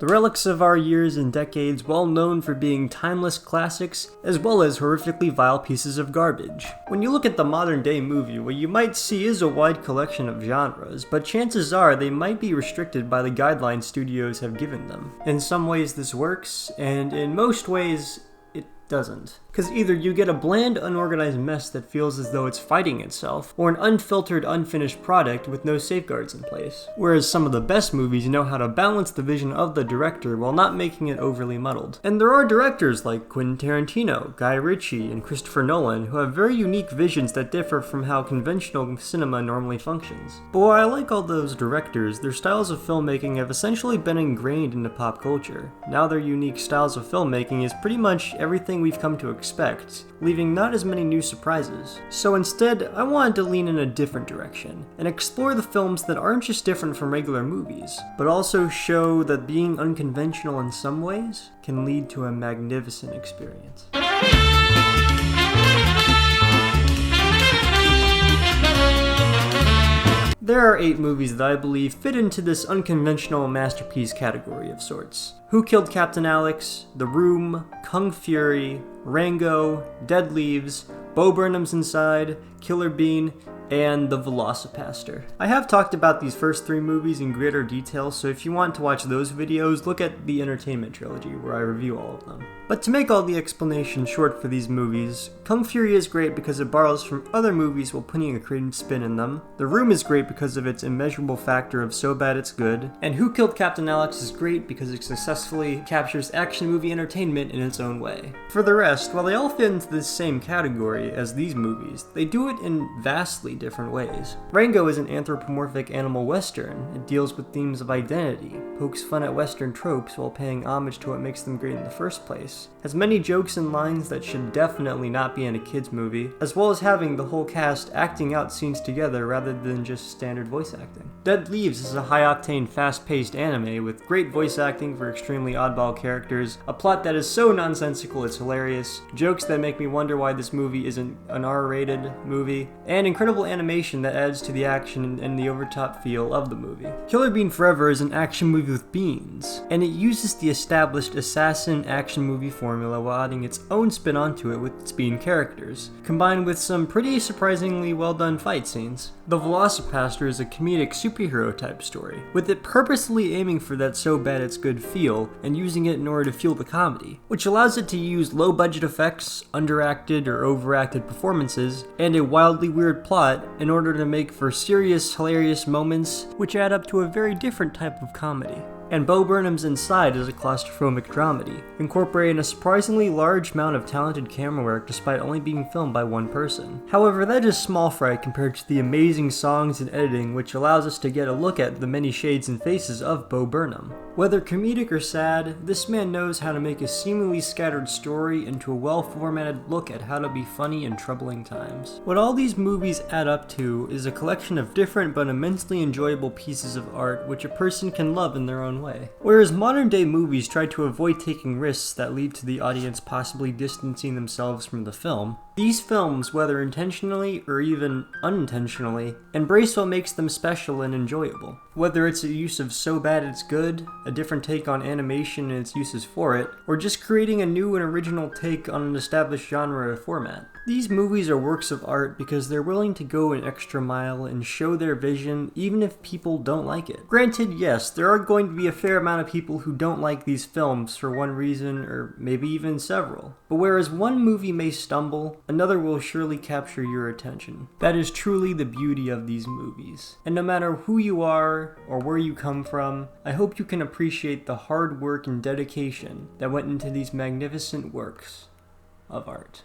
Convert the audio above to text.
The relics of our years and decades, well known for being timeless classics, as well as horrifically vile pieces of garbage. When you look at the modern day movie, what you might see is a wide collection of genres, but chances are they might be restricted by the guidelines studios have given them. In some ways this works, and in most ways it doesn't. Because either you get a bland, unorganized mess that feels as though it's fighting itself, or an unfiltered, unfinished product with no safeguards in place. Whereas some of the best movies know how to balance the vision of the director while not making it overly muddled. And there are directors like Quentin Tarantino, Guy Ritchie, and Christopher Nolan who have very unique visions that differ from how conventional cinema normally functions. But while I like all those directors, their styles of filmmaking have essentially been ingrained into pop culture. Now their unique styles of filmmaking is pretty much everything we've come to expect, leaving not as many new surprises. So instead, I wanted to lean in a different direction, and explore the films that aren't just different from regular movies, but also show that being unconventional in some ways can lead to a magnificent experience. There are 8 movies that I believe fit into this unconventional masterpiece category of sorts. Who Killed Captain Alex, The Room, Kung Fury, Rango, Dead Leaves, Bo Burnham's Inside, Killer Bean, and The Velocipaster. I have talked about these first 3 movies in greater detail, so if you want to watch those videos, look at the Entertainment Trilogy, where I review all of them. But to make all the explanation short for these movies, Kung Fury is great because it borrows from other movies while putting a creative spin in them, The Room is great because of its immeasurable factor of so bad it's good, and Who Killed Captain Alex is great because it successfully captures action movie entertainment in its own way. For the rest, while they all fit into this same category as these movies, they do it in vastly different ways. Rango is an anthropomorphic animal western. It deals with themes of identity, pokes fun at western tropes while paying homage to what makes them great in the first place, has many jokes and lines that should definitely not be in a kids movie, as well as having the whole cast acting out scenes together rather than just standard voice acting. Dead Leaves is a high-octane, fast-paced anime with great voice acting for extremely oddball characters, a plot that is so nonsensical it's hilarious, jokes that make me wonder why this movie isn't an R-rated movie, and incredible animation that adds to the action and the overtop feel of the movie. Killer Bean Forever is an action movie with beans, and it uses the established assassin action movie formula while adding its own spin onto it with its bean characters, combined with some pretty surprisingly well done fight scenes. The Velocipaster is a comedic superhero type story, with it purposely aiming for that so bad it's good feel and using it in order to fuel the comedy, which allows it to use low budget effects, underacted or overacted performances, and a wildly weird plot in order to make for serious, hilarious moments which add up to a very different type of comedy. And Bo Burnham's Inside is a claustrophobic dramedy, incorporating a surprisingly large amount of talented camera work despite only being filmed by one person. However, that is small fry compared to the amazing songs and editing which allows us to get a look at the many shades and faces of Bo Burnham. Whether comedic or sad, this man knows how to make a seemingly scattered story into a well-formatted look at how to be funny in troubling times. What all these movies add up to is a collection of different but immensely enjoyable pieces of art which a person can love in their own way. Whereas modern day movies try to avoid taking risks that lead to the audience possibly distancing themselves from the film, these films, whether intentionally or even unintentionally, embrace what makes them special and enjoyable. Whether it's a use of so bad it's good, a different take on animation and its uses for it, or just creating a new and original take on an established genre or format. These movies are works of art because they're willing to go an extra mile and show their vision even if people don't like it. Granted, yes, there are going to be a fair amount of people who don't like these films for one reason or maybe even several. But whereas one movie may stumble, another will surely capture your attention. That is truly the beauty of these movies. And no matter who you are or where you come from, I hope you can appreciate the hard work and dedication that went into these magnificent works of art.